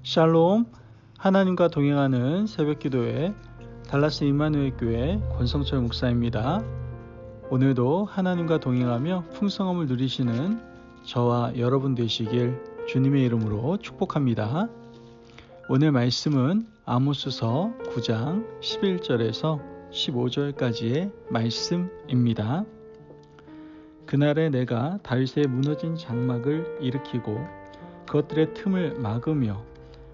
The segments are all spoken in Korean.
샬롬, 하나님과 동행하는 새벽기도회 달라스 임마누엘 교회 권성철 목사입니다. 오늘도 하나님과 동행하며 풍성함을 누리시는 저와 여러분 되시길 주님의 이름으로 축복합니다. 오늘 말씀은 아모스서 9장 11절에서 15절까지의 말씀입니다. 그날에 내가 다윗의 무너진 장막을 일으키고 그것들의 틈을 막으며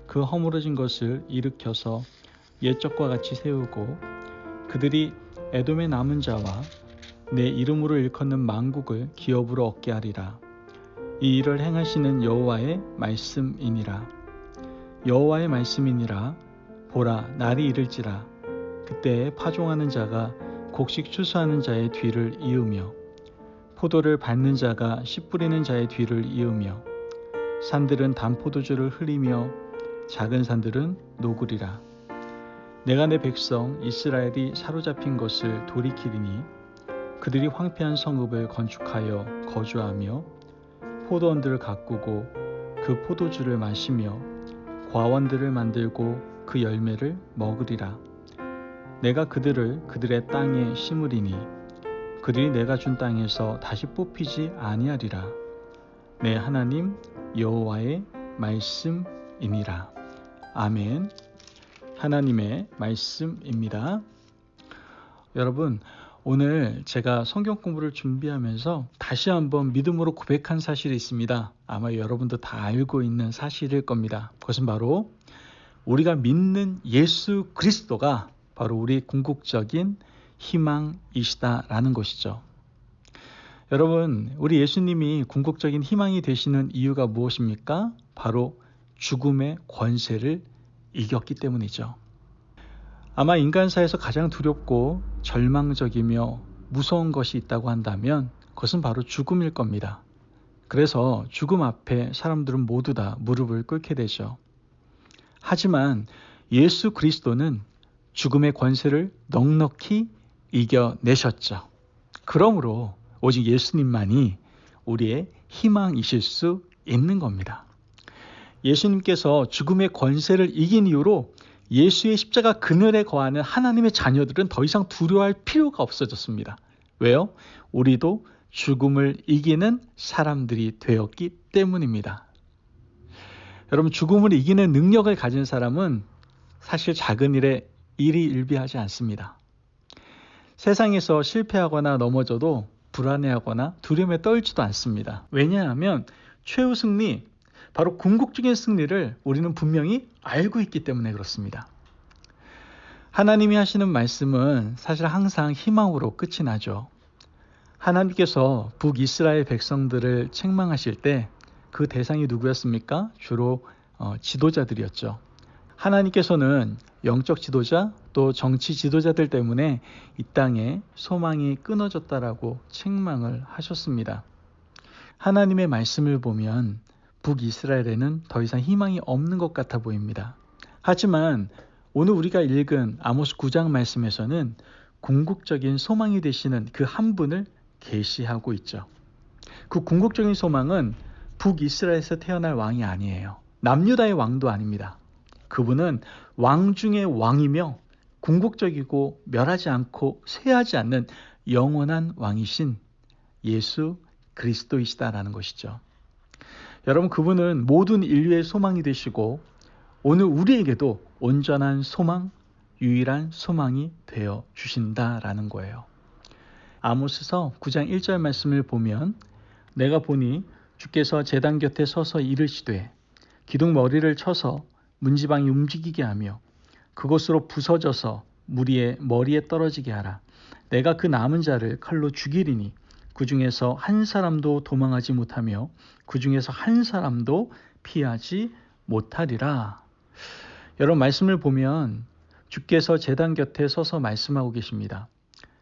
그 허물어진 것을 일으켜서 옛적과 같이 세우고 그들이 에돔의 남은 자와 내 이름으로 일컫는 만국을 기업으로 얻게 하리라. 이 일을 행하시는 여호와의 말씀이니라. 여호와의 말씀이니라. 보라, 날이 이를지라. 그때 파종하는 자가 곡식 추수하는 자의 뒤를 이으며 포도를 밟는 자가 씨 뿌리는 자의 뒤를 이으며 산들은 단포도주를 흐리며 작은 산들은 녹으리라. 내가 내 백성 이스라엘이 사로잡힌 것을 돌이키리니 그들이 황폐한 성읍을 건축하여 거주하며 포도원들을 가꾸고 그 포도주를 마시며 과원들을 만들고 그 열매를 먹으리라. 내가 그들을 그들의 땅에 심으리니 그들이 내가 준 땅에서 다시 뽑히지 아니하리라. 내 하나님 여호와의 말씀이니라. 아멘. 하나님의 말씀입니다. 여러분, 오늘 제가 성경 공부를 준비하면서 다시 한번 믿음으로 고백한 사실이 있습니다. 아마 여러분도 다 알고 있는 사실일 겁니다. 그것은 바로 우리가 믿는 예수 그리스도가 바로 우리 궁극적인 희망이시다라는 것이죠. 여러분, 우리 예수님이 궁극적인 희망이 되시는 이유가 무엇입니까? 바로 죽음의 권세를 이겼기 때문이죠. 아마 인간사에서 가장 두렵고 절망적이며 무서운 것이 있다고 한다면 그것은 바로 죽음일 겁니다. 그래서 죽음 앞에 사람들은 모두 다 무릎을 꿇게 되죠. 하지만 예수 그리스도는 죽음의 권세를 넉넉히 이겨내셨죠. 그러므로 오직 예수님만이 우리의 희망이실 수 있는 겁니다. 예수님께서 죽음의 권세를 이긴 이후로 예수의 십자가 그늘에 거하는 하나님의 자녀들은 더 이상 두려워할 필요가 없어졌습니다. 왜요? 우리도 죽음을 이기는 사람들이 되었기 때문입니다. 여러분, 죽음을 이기는 능력을 가진 사람은 사실 작은 일에 일희일비하지 않습니다. 세상에서 실패하거나 넘어져도 불안해하거나 두려움에 떨지도 않습니다. 왜냐하면 최후 승리, 바로 궁극적인 승리를 우리는 분명히 알고 있기 때문에 그렇습니다. 하나님이 하시는 말씀은 사실 항상 희망으로 끝이 나죠. 하나님께서 북이스라엘 백성들을 책망하실 때 그 대상이 누구였습니까? 주로 지도자들이었죠. 하나님께서는 영적 지도자 또 정치 지도자들 때문에 이 땅에 소망이 끊어졌다라고 책망을 하셨습니다. 하나님의 말씀을 보면 북이스라엘에는 더 이상 희망이 없는 것 같아 보입니다. 하지만 오늘 우리가 읽은 아모스 9장 말씀에서는 궁극적인 소망이 되시는 그 한 분을 계시하고 있죠. 그 궁극적인 소망은 북이스라엘에서 태어날 왕이 아니에요. 남유다의 왕도 아닙니다. 그분은 왕 중의 왕이며 궁극적이고 멸하지 않고 쇠하지 않는 영원한 왕이신 예수 그리스도이시다라는 것이죠. 여러분, 그분은 모든 인류의 소망이 되시고 오늘 우리에게도 온전한 소망, 유일한 소망이 되어 주신다라는 거예요. 아모스서 9장 1절 말씀을 보면 내가 보니 주께서 제단 곁에 서서 이르시되 기둥 머리를 쳐서 문지방이 움직이게 하며 그것으로 부서져서 무리의 머리에 떨어지게 하라. 내가 그 남은 자를 칼로 죽이리니 그 중에서 한 사람도 도망하지 못하며 그 중에서 한 사람도 피하지 못하리라. 여러분, 말씀을 보면 주께서 제단 곁에 서서 말씀하고 계십니다.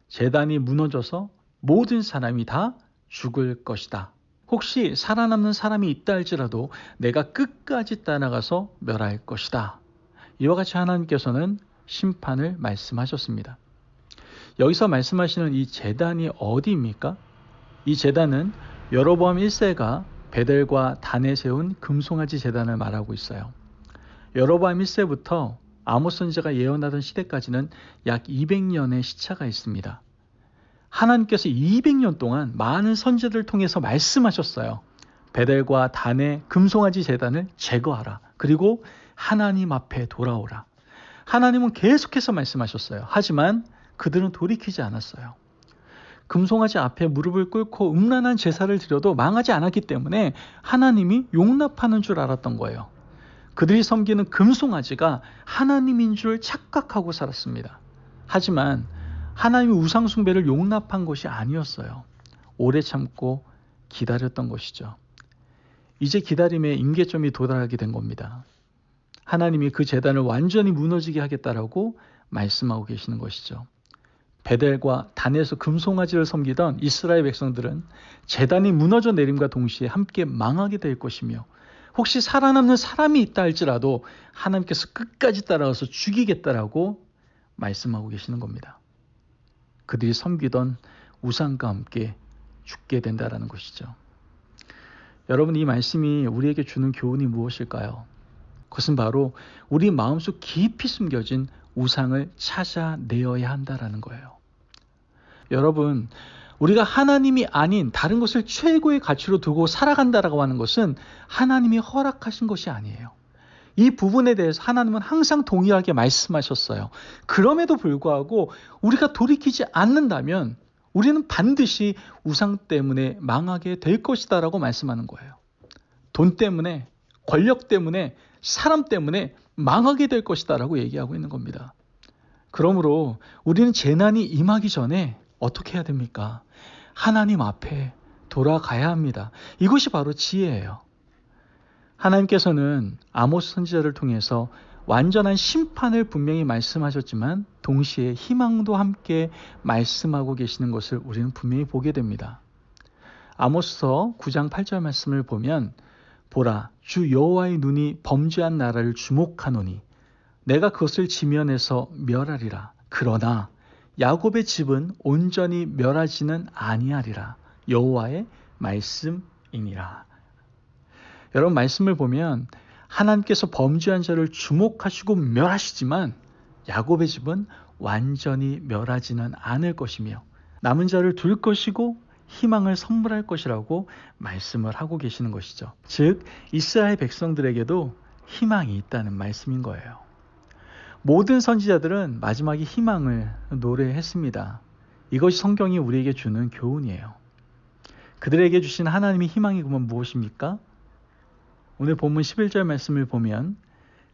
제단이 무너져서 모든 사람이 다 죽을 것이다. 혹시 살아남는 사람이 있다 할지라도 내가 끝까지 따라가서 멸할 것이다. 이와 같이 하나님께서는 심판을 말씀하셨습니다. 여기서 말씀하시는 이 제단이 어디입니까? 이 제단은 여로보암 1세가 베델과 단에 세운 금송아지 제단을 말하고 있어요. 여로보암 1세부터 아모스 선지자가 예언하던 시대까지는 약 200년의 시차가 있습니다. 하나님께서 200년 동안 많은 선지자들을 통해서 말씀하셨어요. 베델과 단의 금송아지 제단을 제거하라. 그리고 하나님 앞에 돌아오라. 하나님은 계속해서 말씀하셨어요. 하지만 그들은 돌이키지 않았어요. 금송아지 앞에 무릎을 꿇고 음란한 제사를 드려도 망하지 않았기 때문에 하나님이 용납하는 줄 알았던 거예요. 그들이 섬기는 금송아지가 하나님인 줄 착각하고 살았습니다. 하지만 하나님의 우상 숭배를 용납한 것이 아니었어요. 오래 참고 기다렸던 것이죠. 이제 기다림의 임계점이 도달하게 된 겁니다. 하나님이 그 제단을 완전히 무너지게 하겠다라고 말씀하고 계시는 것이죠. 베델과 단에서 금송아지를 섬기던 이스라엘 백성들은 제단이 무너져 내림과 동시에 함께 망하게 될 것이며 혹시 살아남는 사람이 있다 할지라도 하나님께서 끝까지 따라와서 죽이겠다라고 말씀하고 계시는 겁니다. 그들이 섬기던 우상과 함께 죽게 된다라는 것이죠. 여러분, 이 말씀이 우리에게 주는 교훈이 무엇일까요? 그것은 바로 우리 마음속 깊이 숨겨진 우상을 찾아내어야 한다라는 거예요. 여러분, 우리가 하나님이 아닌 다른 것을 최고의 가치로 두고 살아간다라고 하는 것은 하나님이 허락하신 것이 아니에요. 이 부분에 대해서 하나님은 항상 동일하게 말씀하셨어요. 그럼에도 불구하고 우리가 돌이키지 않는다면 우리는 반드시 우상 때문에 망하게 될 것이다라고 말씀하는 거예요. 돈 때문에, 권력 때문에, 사람 때문에 망하게 될 것이다라고 얘기하고 있는 겁니다. 그러므로 우리는 재난이 임하기 전에 어떻게 해야 됩니까? 하나님 앞에 돌아가야 합니다. 이것이 바로 지혜예요. 하나님께서는 아모스 선지자를 통해서 완전한 심판을 분명히 말씀하셨지만 동시에 희망도 함께 말씀하고 계시는 것을 우리는 분명히 보게 됩니다. 아모스서 9장 8절 말씀을 보면 보라, 주 여호와의 눈이 범죄한 나라를 주목하노니 내가 그것을 지면에서 멸하리라. 그러나 야곱의 집은 온전히 멸하지는 아니하리라. 여호와의 말씀이니라. 여러분, 말씀을 보면 하나님께서 범죄한 자를 주목하시고 멸하시지만 야곱의 집은 완전히 멸하지는 않을 것이며 남은 자를 둘 것이고 희망을 선물할 것이라고 말씀을 하고 계시는 것이죠. 즉 이스라엘 백성들에게도 희망이 있다는 말씀인 거예요. 모든 선지자들은 마지막에 희망을 노래했습니다. 이것이 성경이 우리에게 주는 교훈이에요. 그들에게 주신 하나님의 희망이 그러면 무엇입니까? 오늘 본문 11절 말씀을 보면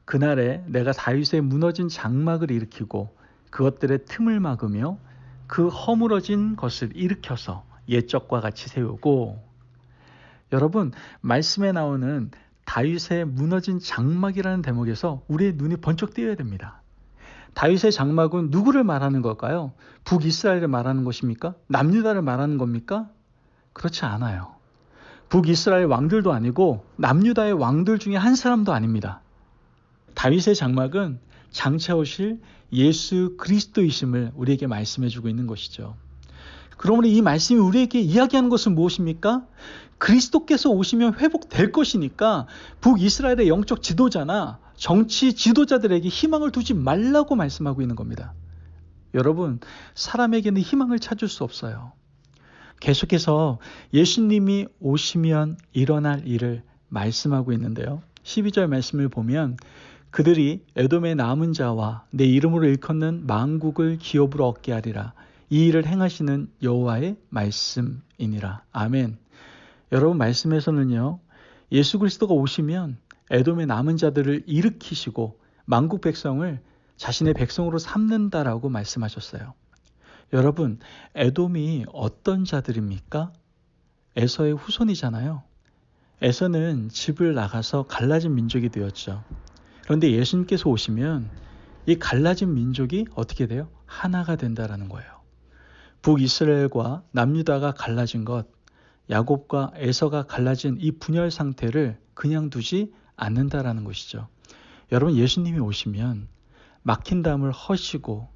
그날에 내가 다윗의 무너진 장막을 일으키고 그것들의 틈을 막으며 그 허물어진 것을 일으켜서 옛적과 같이 세우고. 여러분, 말씀에 나오는 다윗의 무너진 장막이라는 대목에서 우리의 눈이 번쩍 뜨여야 됩니다. 다윗의 장막은 누구를 말하는 걸까요? 북이스라엘을 말하는 것입니까? 남유다를 말하는 겁니까? 그렇지 않아요. 북이스라엘 왕들도 아니고 남유다의 왕들 중에 한 사람도 아닙니다. 다윗의 장막은 장차 오실 예수 그리스도이심을 우리에게 말씀해 주고 있는 것이죠. 그러므로 이 말씀이 우리에게 이야기하는 것은 무엇입니까? 그리스도께서 오시면 회복될 것이니까 북이스라엘의 영적 지도자나 정치 지도자들에게 희망을 두지 말라고 말씀하고 있는 겁니다. 여러분, 사람에게는 희망을 찾을 수 없어요. 계속해서 예수님이 오시면 일어날 일을 말씀하고 있는데요. 12절 말씀을 보면 그들이 에돔의 남은 자와 내 이름으로 일컫는 만국을 기업으로 얻게 하리라. 이 일을 행하시는 여호와의 말씀이니라. 아멘. 여러분, 말씀에서는요, 예수 그리스도가 오시면 에돔의 남은 자들을 일으키시고 만국 백성을 자신의 백성으로 삼는다라고 말씀하셨어요. 여러분, 에돔이 어떤 자들입니까? 에서의 후손이잖아요. 에서는 집을 나가서 갈라진 민족이 되었죠. 그런데 예수님께서 오시면 이 갈라진 민족이 어떻게 돼요? 하나가 된다라는 거예요. 북이스라엘과 남유다가 갈라진 것, 야곱과 에서가 갈라진 이 분열 상태를 그냥 두지 않는다라는 것이죠. 여러분, 예수님이 오시면 막힌 담을 허시고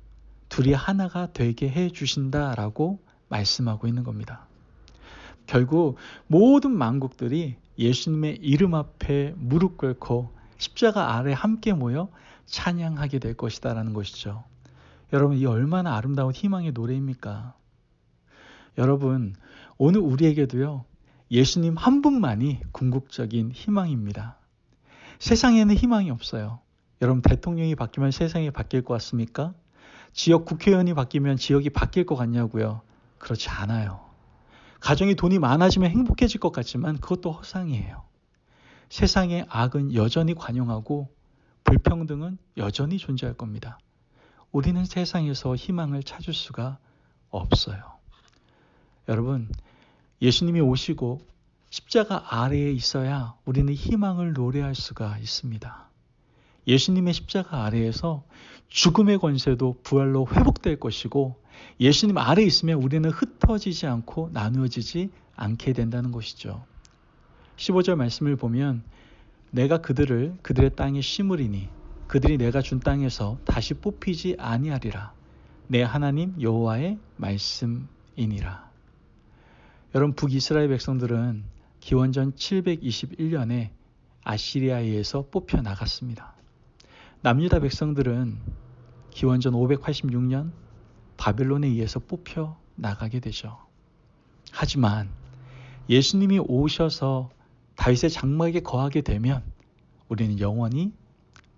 둘이 하나가 되게 해 주신다라고 말씀하고 있는 겁니다. 결국 모든 만국들이 예수님의 이름 앞에 무릎 꿇고 십자가 아래 함께 모여 찬양하게 될 것이다라는 것이죠. 여러분, 이 얼마나 아름다운 희망의 노래입니까? 여러분, 오늘 우리에게도요, 예수님 한 분만이 궁극적인 희망입니다. 세상에는 희망이 없어요. 여러분, 대통령이 바뀌면 세상이 바뀔 것 같습니까? 지역 국회의원이 바뀌면 지역이 바뀔 것 같냐고요? 그렇지 않아요. 가정에 돈이 많아지면 행복해질 것 같지만 그것도 허상이에요. 세상의 악은 여전히 관영하고 불평등은 여전히 존재할 겁니다. 우리는 세상에서 희망을 찾을 수가 없어요. 여러분, 예수님이 오시고 십자가 아래에 있어야 우리는 희망을 노래할 수가 있습니다. 예수님의 십자가 아래에서 죽음의 권세도 부활로 회복될 것이고, 예수님 아래에 있으면 우리는 흩어지지 않고 나누어지지 않게 된다는 것이죠. 15절 말씀을 보면 내가 그들의 땅에 심으리니 그들이 내가 준 땅에서 다시 뽑히지 아니하리라. 내 하나님 여호와의 말씀이니라. 여러분, 북이스라엘 백성들은 기원전 721년에 아시리아에 의해서 뽑혀 나갔습니다. 남유다 백성들은 기원전 586년 바벨론에 의해서 뽑혀 나가게 되죠. 하지만 예수님이 오셔서 다윗의 장막에 거하게 되면 우리는 영원히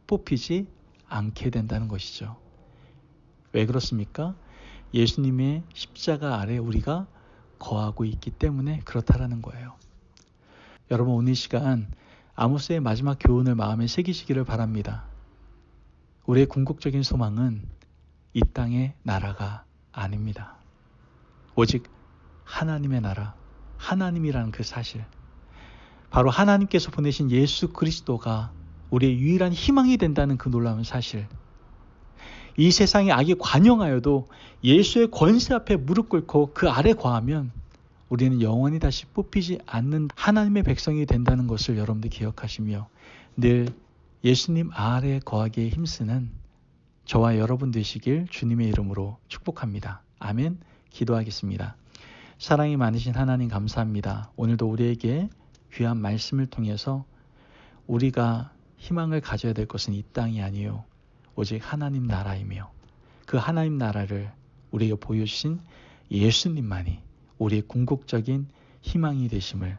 뽑히지 않게 된다는 것이죠. 왜 그렇습니까? 예수님의 십자가 아래 우리가 거하고 있기 때문에 그렇다라는 거예요. 여러분, 오늘 이 시간 아모스의 마지막 교훈을 마음에 새기시기를 바랍니다. 우리의 궁극적인 소망은 이 땅의 나라가 아닙니다. 오직 하나님의 나라, 하나님이라는 그 사실, 바로 하나님께서 보내신 예수 그리스도가 우리의 유일한 희망이 된다는 그 놀라운 사실, 이 세상에 악이 관영하여도 예수의 권세 앞에 무릎 꿇고 그 아래 거하면 우리는 영원히 다시 뽑히지 않는 하나님의 백성이 된다는 것을 여러분들 기억하시며 늘 예수님 아래 거하기에 힘쓰는 저와 여러분 되시길 주님의 이름으로 축복합니다. 아멘. 기도하겠습니다. 사랑이 많으신 하나님 감사합니다. 오늘도 우리에게 귀한 말씀을 통해서 우리가 희망을 가져야 될 것은 이 땅이 아니요 오직 하나님 나라이며, 그 하나님 나라를 우리에게 보여주신 예수님만이 우리의 궁극적인 희망이 되심을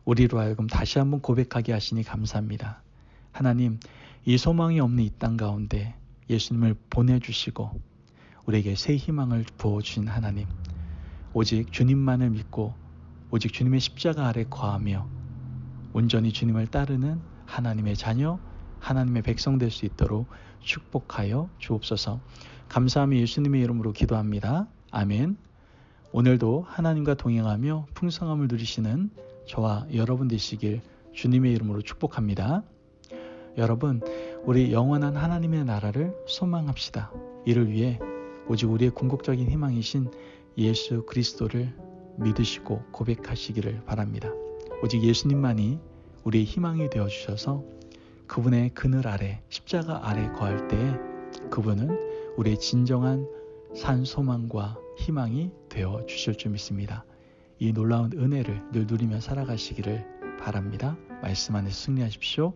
우리로 하여금 다시 한번 고백하게 하시니 감사합니다. 하나님, 이 소망이 없는 이 땅 가운데 예수님을 보내주시고 우리에게 새 희망을 부어주신 하나님, 오직 주님만을 믿고 오직 주님의 십자가 아래 거하며 온전히 주님을 따르는 하나님의 자녀, 하나님의 백성 될 수 있도록 축복하여 주옵소서. 감사하며 예수님의 이름으로 기도합니다. 아멘. 오늘도 하나님과 동행하며 풍성함을 누리시는 저와 여러분 되시길 주님의 이름으로 축복합니다. 여러분, 우리 영원한 하나님의 나라를 소망합시다. 이를 위해 오직 우리의 궁극적인 희망이신 예수 그리스도를 믿으시고 고백하시기를 바랍니다. 오직 예수님만이 우리의 희망이 되어주셔서 그분의 그늘 아래, 십자가 아래 거할 때에 그분은 우리의 진정한 산 소망과 희망이 되어주실 줄 믿습니다. 이 놀라운 은혜를 늘 누리며 살아가시기를 바랍니다. 말씀 안에서 승리하십시오.